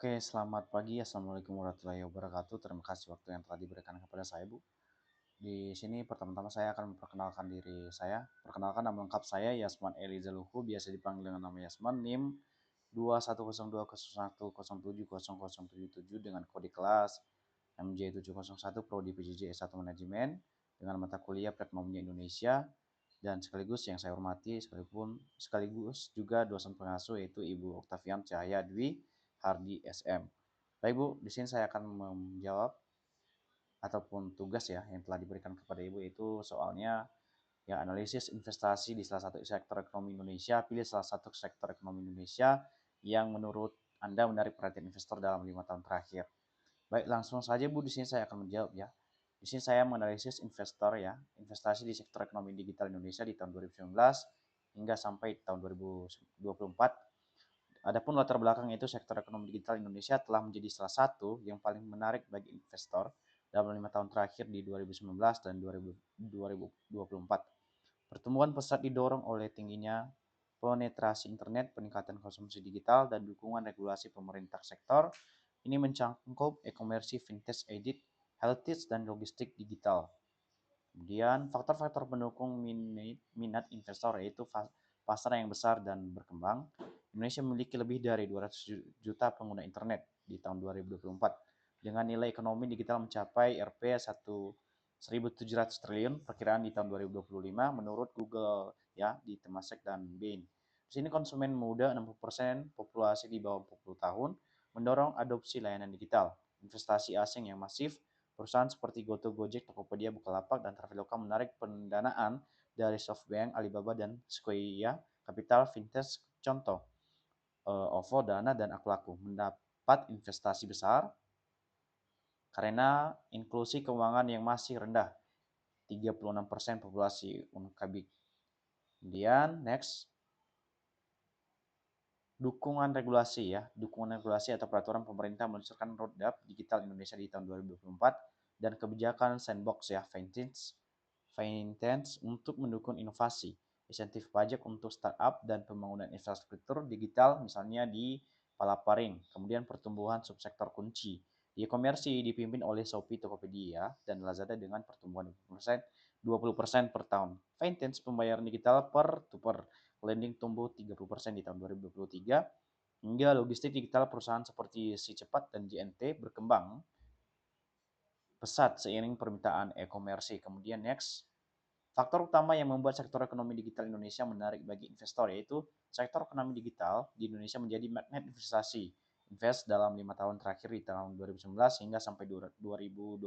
Oke, selamat pagi. Assalamualaikum warahmatullahi wabarakatuh. Terima kasih waktu yang telah diberikan kepada saya, Bu. Di sini pertama-tama saya akan memperkenalkan diri saya. Perkenalkan nama lengkap saya Yasman Eliza Luhu, biasa dipanggil dengan nama Yasman, NIM 2102001070077 dengan kode kelas MJ701 Prodi PJJ S1 Manajemen dengan mata kuliah Perekonomian Indonesia, dan sekaligus yang saya hormati sekaligus juga dosen pengasuh yaitu Ibu Oktavian Cahaya Dwi Hardi SM. Baik Bu, di sini saya akan menjawab ataupun tugas ya yang telah diberikan kepada Ibu, itu soalnya ya analisis investasi di salah satu sektor ekonomi Indonesia. Pilih salah satu sektor ekonomi Indonesia yang menurut Anda menarik perhatian investor dalam 5 tahun terakhir. Baik, langsung saja Bu, di sini saya akan menjawab ya. Di sini saya menganalisis investor ya, investasi di sektor ekonomi digital Indonesia di tahun 2019 hingga sampai tahun 2024. Adapun latar belakang itu, sektor ekonomi digital Indonesia telah menjadi salah satu yang paling menarik bagi investor dalam 5 tahun terakhir di 2019 dan 2024. Pertumbuhan pesat didorong oleh tingginya penetrasi internet, peningkatan konsumsi digital, dan dukungan regulasi pemerintah sektor. Ini mencangkup e-commerce, fintech, edit, health dan logistik digital. Kemudian faktor-faktor pendukung minat investor yaitu pasar yang besar dan berkembang. Indonesia memiliki lebih dari 200 juta pengguna internet di tahun 2024 dengan nilai ekonomi digital mencapai Rp 1.700 triliun perkiraan di tahun 2025 menurut Google ya, di Temasek dan Bain. Di sini konsumen muda 60%, populasi di bawah 40 tahun, mendorong adopsi layanan digital. Investasi asing yang masif, perusahaan seperti GoTo, Gojek, Tokopedia, Bukalapak, dan Traveloka menarik pendanaan dari SoftBank, Alibaba, dan Sequoia Capital Fintech. Contoh, OVO, Dana, dan Akulaku mendapat investasi besar karena inklusi keuangan yang masih rendah, 36% populasi Unkabik. Kemudian next, dukungan regulasi ya. Dukungan regulasi atau peraturan pemerintah meluncurkan roadmap digital Indonesia di tahun 2024 dan kebijakan sandbox ya, finance untuk mendukung inovasi, insentif pajak untuk startup dan pembangunan infrastruktur digital misalnya di Palaparing. Kemudian pertumbuhan subsektor kunci. Di e-commerce dipimpin oleh Shopee, Tokopedia, dan Lazada dengan pertumbuhan 20% per tahun. Finance pembayaran digital per to per lending tumbuh 30% di tahun 2023, hingga logistik digital perusahaan seperti Si Cepat dan JNT berkembang pesat seiring permintaan e-commerce. Kemudian next, faktor utama yang membuat sektor ekonomi digital Indonesia menarik bagi investor yaitu sektor ekonomi digital di Indonesia menjadi magnet investasi. Invest dalam 5 tahun terakhir di tahun 2019 hingga sampai 2024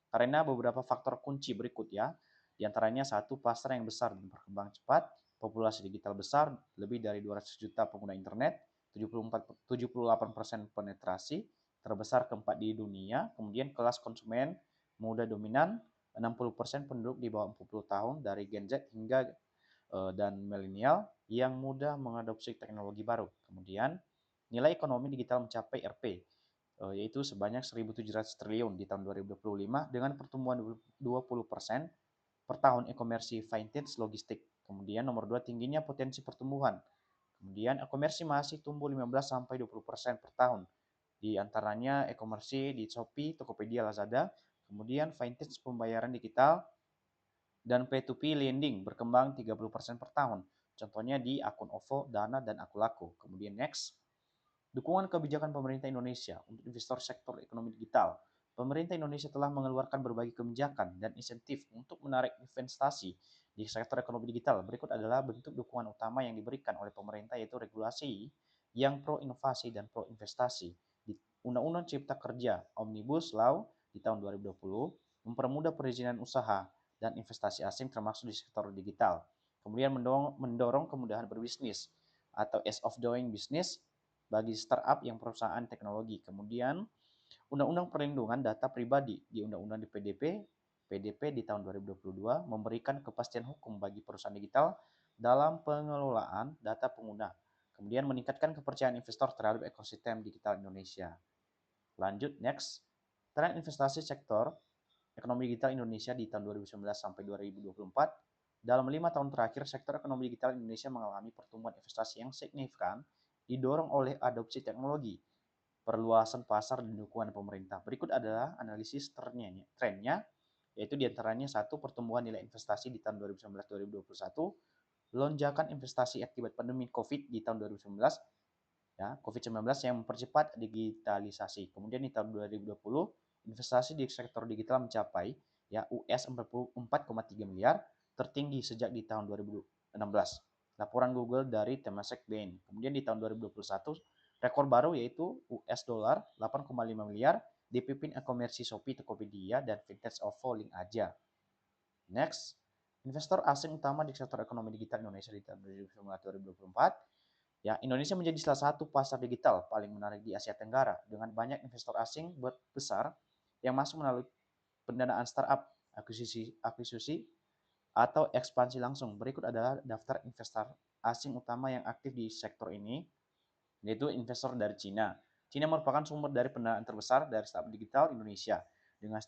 karena beberapa faktor kunci berikut ya. Di antaranya satu, pasar yang besar dan berkembang cepat, populasi digital besar, lebih dari 200 juta pengguna internet, 78% penetrasi, terbesar keempat di dunia. Kemudian kelas konsumen muda dominan, 60% penduduk di bawah 40 tahun dari Gen Z hingga dan milenial yang mudah mengadopsi teknologi baru. Kemudian nilai ekonomi digital mencapai Rp yaitu sebanyak 1.700 triliun di tahun 2025 dengan pertumbuhan 20% per tahun e-commerce, fintech, logistik. Kemudian nomor 2, tingginya potensi pertumbuhan. Kemudian e-commerce masih tumbuh 15 sampai 20% per tahun. Di antaranya e-commerce di Shopee, Tokopedia, Lazada. Kemudian fintech pembayaran digital dan P2P lending berkembang 30% per tahun. Contohnya di akun OVO, Dana, dan Akulaku. Kemudian next, dukungan kebijakan pemerintah Indonesia untuk investor sektor ekonomi digital. Pemerintah Indonesia telah mengeluarkan berbagai kebijakan dan insentif untuk menarik investasi di sektor ekonomi digital. Berikut adalah bentuk dukungan utama yang diberikan oleh pemerintah, yaitu regulasi yang pro inovasi dan pro investasi. Di Undang-Undang Cipta Kerja Omnibus Law di tahun 2020 mempermudah perizinan usaha dan investasi asing termasuk di sektor digital. Kemudian mendorong kemudahan berbisnis atau ease of doing business bagi startup yang perusahaan teknologi. Kemudian Undang-Undang Perlindungan Data Pribadi di Undang-Undang PDP di tahun 2022 memberikan kepastian hukum bagi perusahaan digital dalam pengelolaan data pengguna. Kemudian meningkatkan kepercayaan investor terhadap ekosistem digital Indonesia. Lanjut next, tren investasi sektor ekonomi digital Indonesia di tahun 2019 sampai 2024. Dalam 5 tahun terakhir, sektor ekonomi digital Indonesia mengalami pertumbuhan investasi yang signifikan didorong oleh adopsi teknologi, perluasan pasar dan dukungan pemerintah. Berikut adalah analisis trennya, yaitu diantaranya satu, pertumbuhan nilai investasi di tahun 2019-2021, lonjakan investasi akibat pandemi COVID di tahun 2019, ya, COVID-19 yang mempercepat digitalisasi. Kemudian di tahun 2020, investasi di sektor digital mencapai ya US 44,3 miliar, tertinggi sejak di tahun 2016. Laporan Google dari Temasek Bain. Kemudian di tahun 2021, rekor baru yaitu US dollar 8,5 miliar dipimpin e-commerce Shopee, Tokopedia, dan Vintage OVO Link Aja. Next, investor asing utama di sektor ekonomi digital Indonesia di tahun 2024. Ya, Indonesia menjadi salah satu pasar digital paling menarik di Asia Tenggara dengan banyak investor asing besar yang masuk melalui pendanaan startup, akuisisi atau ekspansi langsung. Berikut adalah daftar investor asing utama yang aktif di sektor ini, yaitu investor dari Cina. Cina merupakan sumber dari pendanaan terbesar dari startup digital Indonesia dengan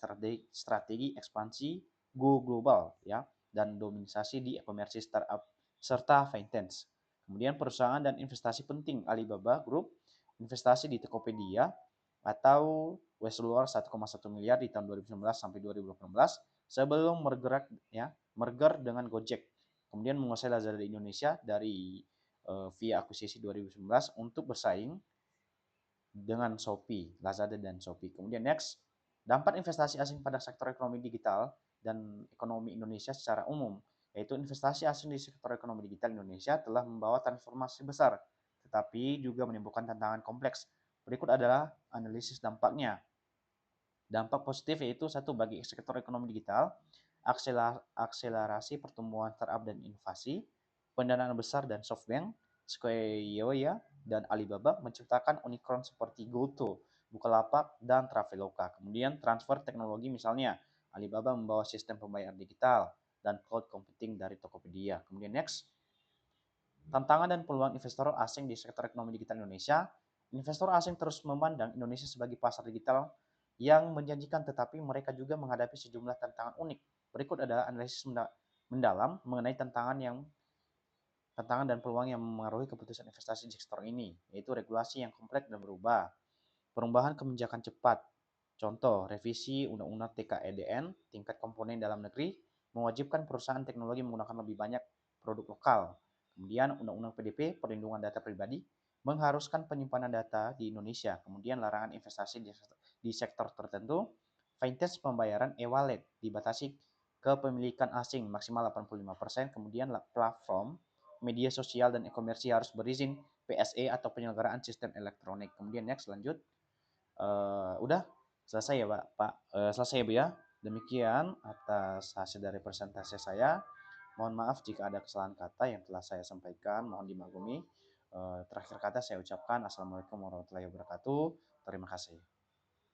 strategi ekspansi go global ya dan dominasi di e-commerce startup serta fintech. Kemudian perusahaan dan investasi penting Alibaba Group, investasi di Tokopedia atau Westluar 1,1 miliar di tahun 2019 sampai 2018 sebelum merger dengan Gojek. Kemudian menguasai Lazada di Indonesia dari via akuisisi 2019 untuk bersaing dengan Shopee, Lazada dan Shopee. Kemudian next, dampak investasi asing pada sektor ekonomi digital dan ekonomi Indonesia secara umum, yaitu investasi asing di sektor ekonomi digital Indonesia telah membawa transformasi besar, tetapi juga menimbulkan tantangan kompleks. Berikut adalah analisis dampaknya. Dampak positif yaitu satu, bagi sektor ekonomi digital, akselerasi pertumbuhan startup dan inovasi, pendanaan besar dan SoftBank, Square dan Alibaba menciptakan unicorn seperti GoTo, Bukalapak, dan Traveloka. Kemudian transfer teknologi misalnya Alibaba membawa sistem pembayaran digital dan cloud computing dari Tokopedia. Kemudian next, tantangan dan peluang investor asing di sektor ekonomi digital Indonesia. Investor asing terus memandang Indonesia sebagai pasar digital yang menjanjikan, tetapi mereka juga menghadapi sejumlah tantangan unik. Berikut adalah analisis mendalam mengenai tantangan dan peluang yang mengaruhi keputusan investasi di sektor ini, yaitu regulasi yang kompleks dan berubah, perubahan kebijakan cepat, contoh revisi Undang-Undang TKEDN, tingkat komponen dalam negeri, mewajibkan perusahaan teknologi menggunakan lebih banyak produk lokal, kemudian Undang-Undang PDP, perlindungan data pribadi, mengharuskan penyimpanan data di Indonesia, kemudian larangan investasi di sektor tertentu, fintech pembayaran e-wallet dibatasi kepemilikan asing maksimal 85%, kemudian platform media sosial dan e-commerce harus berizin PSE atau penyelenggaraan sistem elektronik. Kemudian next lanjut. Udah selesai ya Pak. Selesai ya Bu ya. Demikian atas hasil dari presentasi saya. Mohon maaf jika ada kesalahan kata yang telah saya sampaikan, mohon dimaklumi. Terakhir kata saya ucapkan Assalamualaikum warahmatullahi wabarakatuh. Terima kasih.